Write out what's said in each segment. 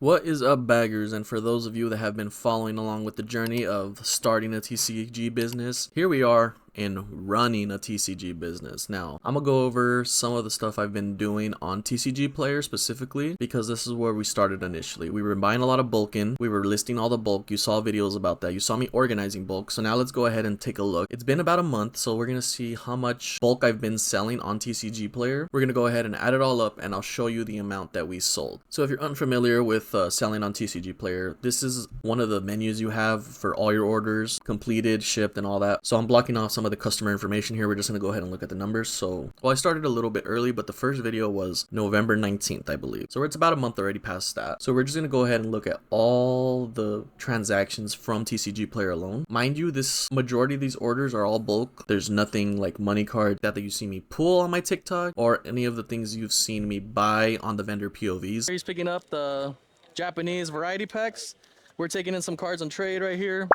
What is up, baggers? And for those of you that have been following along with the journey of starting a TCG business, here we are in running a TCG business. Now, I'm gonna go over some of the stuff I've been doing on TCGPlayer specifically, because this is where we started initially. We were buying a lot of bulk in, we were listing all the bulk. You saw videos about that, you saw me organizing bulk. So now let's go ahead and take a look. It's been about a month, so we're gonna see how much bulk I've been selling on TCGPlayer. We're gonna go ahead and add it all up, and I'll show you the amount that we sold. So if you're unfamiliar with selling on TCGPlayer, this is one of the menus you have for all your orders, completed, shipped, and all that. So I'm blocking off some of the customer information here. We're just gonna go ahead and look at the numbers. So, well, I started a little bit early, but the first video was November 19th, I believe. So it's about a month already past that. So we're just gonna go ahead and look at all the transactions from TCGPlayer alone. Mind you, this majority of these orders are all bulk. There's nothing like money card that you see me pull on my TikTok or any of the things you've seen me buy on the vendor POVs. He's picking up the Japanese variety packs. We're taking in some cards on trade right here,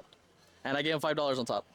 and I gave him $5 on top.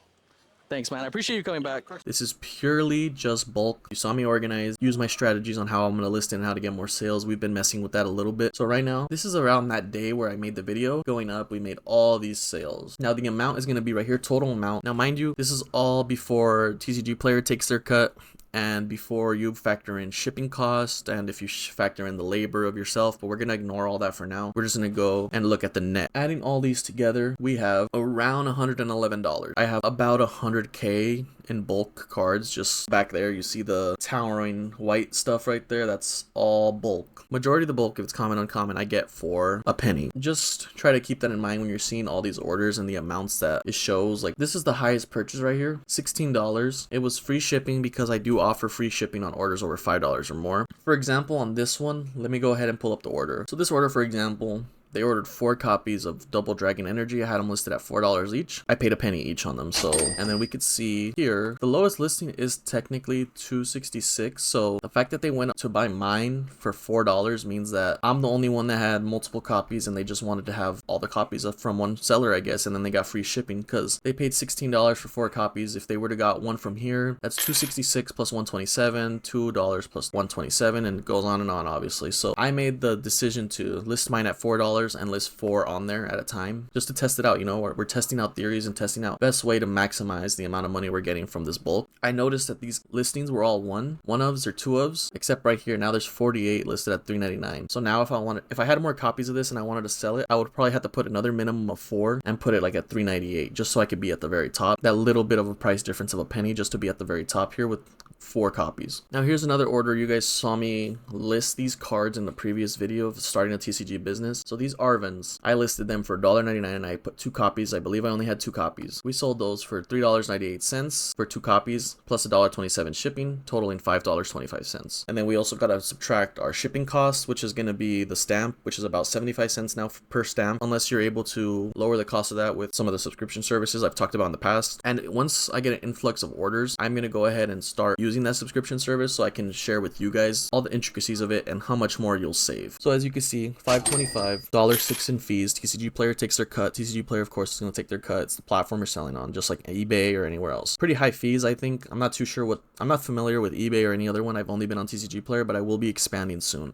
Thanks, man. I appreciate you coming back. This is purely just bulk. You saw me organize, use my strategies on how I'm going to list it and how to get more sales. We've been messing with that a little bit. So right now, this is around that day where I made the video. Going up, we made all these sales. Now the amount is going to be right here, total amount. Now mind you, this is all before TCGPlayer takes their cut, and before you factor in shipping cost, and if you factor in the labor of yourself, but we're gonna ignore all that for now. We're just gonna go and look at the net. Adding all these together, we have around $111. I have about 100K in bulk cards. Just back there, you see the towering white stuff right there. That's all bulk. Majority of the bulk, if it's common, uncommon, I get for a penny. Just try to keep that in mind when you're seeing all these orders and the amounts that it shows. Like, this is the highest purchase right here, $16. It was free shipping because I do offer free shipping on orders over $5 or more. For example, on this one, let me go ahead and pull up the order. So this order, for example, they ordered 4 copies of Double Dragon Energy. I had them listed at $4 each. I paid a penny each on them. So, and then we could see here, the lowest listing is technically $266. So the fact that they went up to buy mine for $4 means that I'm the only one that had multiple copies, and they just wanted to have all the copies from one seller, I guess. And then they got free shipping because they paid $16 for 4 copies. If they were to got one from here, that's $266 plus $127, $2 plus $127, and it goes on and on, obviously. So I made the decision to list mine at $4 and list 4 on there at a time just to test it out. You know, we're testing out theories and testing out best way to maximize the amount of money we're getting from this bulk. I noticed that these listings were all one ofs or 2 ofs, except right here now there's 48 listed at $3.99. So now if I had more copies of this and I wanted to sell it, I would probably have to put another minimum of 4 and put it like at $3.98 just so I could be at the very top. That little bit of a price difference of a penny just to be at the very top here with 4 copies. Now here's another order. You guys saw me list these cards in the previous video of starting a TCG business. So these Arvins, I listed them for $1.99 and I put 2 copies. I believe I only had 2 copies. We sold those for $3.98 for 2 copies plus $1.27 shipping, totaling $5.25. And then we also got to subtract our shipping costs, which is going to be the stamp, which is about 75 cents now per stamp, unless you're able to lower the cost of that with some of the subscription services I've talked about in the past. And once I get an influx of orders, I'm going to go ahead and start using that subscription service so I can share with you guys all the intricacies of it and how much more you'll save. So as you can see, $5.25, $1.06 in fees. TCGPlayer takes their cut. TCGPlayer, of course, is going to take their cut. It's the platform you're selling on, just like eBay or anywhere else. Pretty high fees, I think. I'm not too sure I'm not familiar with eBay or any other one. I've only been on TCGPlayer, but I will be expanding soon.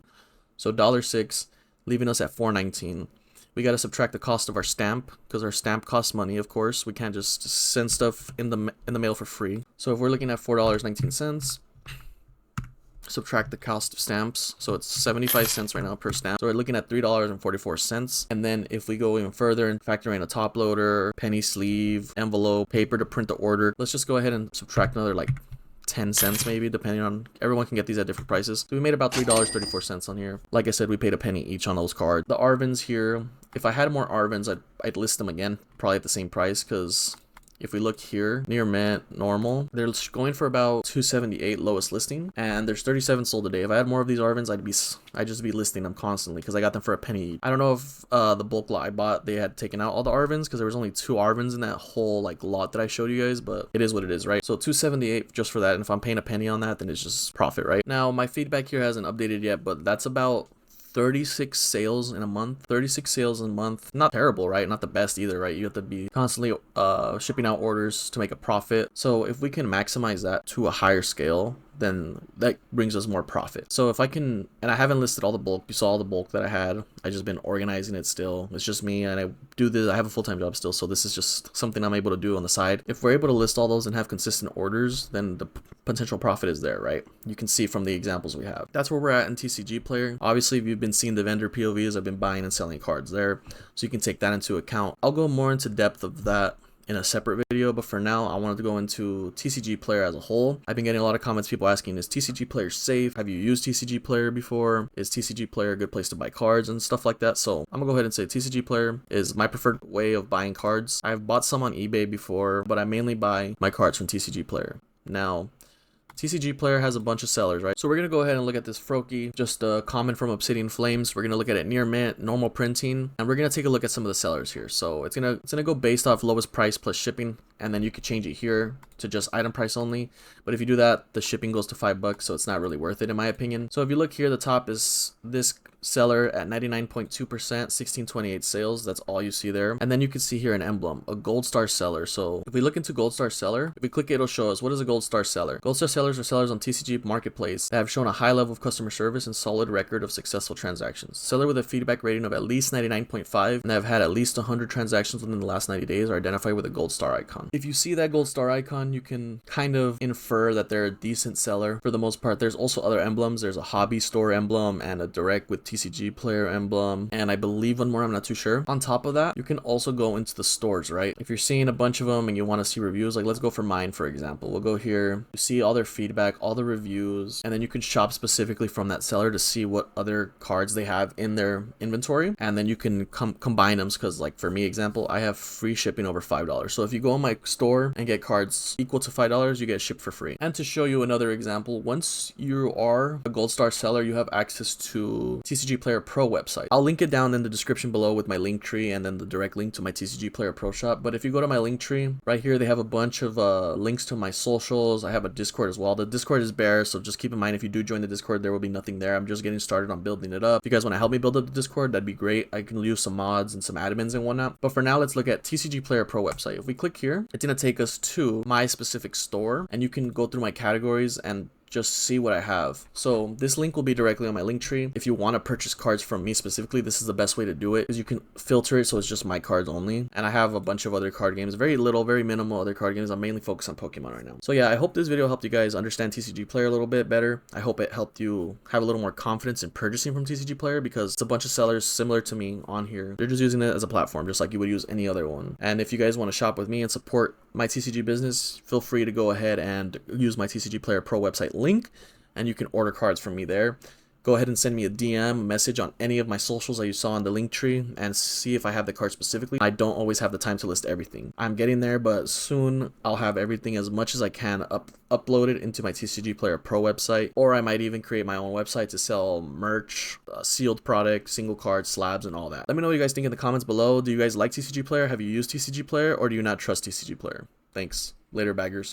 So $1.06, leaving us at $4.19. We got to subtract the cost of our stamp because our stamp costs money, of course. We can't just send stuff in the mail for free. So if we're looking at $4.19, subtract the cost of stamps, so it's 75 cents right now per stamp. So we're looking at $3.44. And then if we go even further and factor in a top loader, penny sleeve, envelope, paper to print the order, let's just go ahead and subtract another like 10 cents maybe, depending on, everyone can get these at different prices. So we made about $3.34 on here. Like I said, we paid a penny each on those cards. The Arvins here, if I had more Arvins, I'd list them again, probably at the same price, because if we look here, near mint, normal, they're going for about $278 lowest listing, and there's 37 sold a day. If I had more of these Arvins, I'd just be listing them constantly because I got them for a penny each. I don't know if the bulk lot I bought, they had taken out all the Arvins because there was only 2 Arvins in that whole like lot that I showed you guys, but it is what it is, right? So $278 just for that, and if I'm paying a penny on that, then it's just profit, right? Now my feedback here hasn't updated yet, but that's about 36 sales in a month. 36 sales in a month, not terrible, right? Not the best either, right? You have to be constantly shipping out orders to make a profit. So if we can maximize that to a higher scale, then that brings us more profit. So if I can, and I haven't listed all the bulk, you saw all the bulk that I had. I just been organizing it still. It's just me, and I do this. I have a full-time job still, so this is just something I'm able to do on the side. If we're able to list all those and have consistent orders, then the potential profit is there, right? You can see from the examples we have. That's where we're at in TCGPlayer. Obviously, if you've been seeing the vendor POVs, I've been buying and selling cards there, so you can take that into account. I'll go more into depth of that in a separate video, but for now I wanted to go into TCGPlayer as a whole. I've been getting a lot of comments, people asking, is TCGPlayer safe? Have you used TCGPlayer before? Is TCGPlayer a good place to buy cards and stuff like that? So I'm gonna go ahead and say TCGPlayer is my preferred way of buying cards. I've bought some on eBay before, but I mainly buy my cards from TCGPlayer. Now, TCGPlayer has a bunch of sellers, right? So we're going to go ahead and look at this Froakie, just a comment from Obsidian Flames. We're going to look at it near mint, normal printing, and we're going to take a look at some of the sellers here. So it's going to go based off lowest price plus shipping, and then you could change it here to just item price only. But if you do that, the shipping goes to $5, so it's not really worth it in my opinion. So if you look here, the top is this seller at 99.2%, 1628 sales. That's all you see there. And then you can see here an emblem, a gold star seller. So if we look into gold star seller, if we click it, it'll show us what is a gold star seller. Gold star sellers are sellers on TCG Marketplace that have shown a high level of customer service and solid record of successful transactions. Seller with a feedback rating of at least 99.5 and have had at least 100 transactions within the last 90 days are identified with a gold star icon. If you see that gold star icon, you can kind of infer that they're a decent seller for the most part. There's also other emblems. There's a hobby store emblem and a direct with TCGPlayer emblem, and I believe one more, I'm not too sure. On top of that, you can also go into the stores, right? If you're seeing a bunch of them and you want to see reviews, like let's go for mine, for example. We'll go here, you see all their feedback, all the reviews, and then you can shop specifically from that seller to see what other cards they have in their inventory, and then you can combine them, because like for me, example, I have free shipping over $5. So if you go on my store and get cards equal to $5, you get shipped for free. And to show you another example, once you are a gold star seller, you have access to TCGPlayer Pro website. I'll link it down in the description below with my link tree and then the direct link to my TCGPlayer Pro shop. But if you go to my link tree right here, they have a bunch of links to my socials. I have a Discord as well. The Discord is bare, so just keep in mind if you do join the Discord, there will be nothing there. I'm just getting started on building it up. If you guys want to help me build up the Discord, that'd be great. I can use some mods and some admins and whatnot. But for now, let's look at TCGPlayer Pro website. If we click here, it's gonna take us to my specific store, and you can go through my categories and just see what I have. So this link will be directly on my link tree. If you want to purchase cards from me specifically, this is the best way to do it, because you can filter it so it's just my cards only. And I have a bunch of other card games, very minimal other card games. I'm mainly focused on Pokemon right now. So yeah, I hope this video helped you guys understand TCGPlayer a little bit better. I hope it helped you have a little more confidence in purchasing from TCGPlayer, because it's a bunch of sellers similar to me on here. They're just using it as a platform, just like you would use any other one. And if you guys want to shop with me and support my TCG business, feel free to go ahead and use my TCGPlayer Pro website link, and you can order cards from me there. Go ahead and send me a DM, a message on any of my socials that you saw in the link tree, and see if I have the card specifically. I don't always have the time to list everything. I'm getting there, but soon I'll have everything as much as I can uploaded into my TCGPlayer Pro website, or I might even create my own website to sell merch, sealed product, single cards, slabs, and all that. Let me know what you guys think in the comments below. Do you guys like TCGPlayer? Have you used TCGPlayer, or do you not trust TCGPlayer? Thanks. Later, baggers.